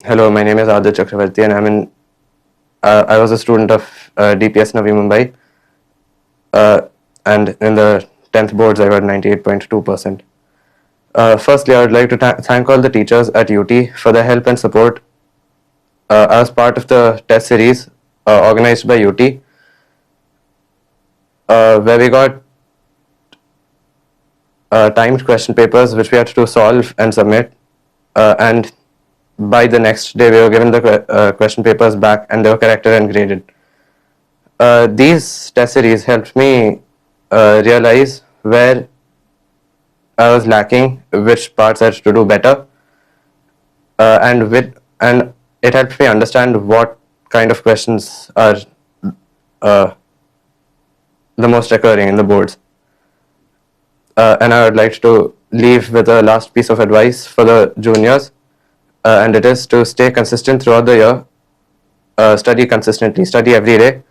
Hello, my name is Aadit Chakravarty, and I was a student of DPS Navi Mumbai, and in the 10th boards, I got 98.2%. Firstly, I would like to thank all the teachers at UT for their help and support. I was part of the test series organized by UT, where we got timed question papers which we had to solve and submit. And by the next day, we were given the question papers back, and they were corrected and graded. These test series helped me realize where I was lacking, which parts I had to do better, and it helped me understand what kind of questions are uh, the most recurring in the boards. And I would like to leave with a last piece of advice for the juniors, and it is to stay consistent throughout the year, study consistently, study every day,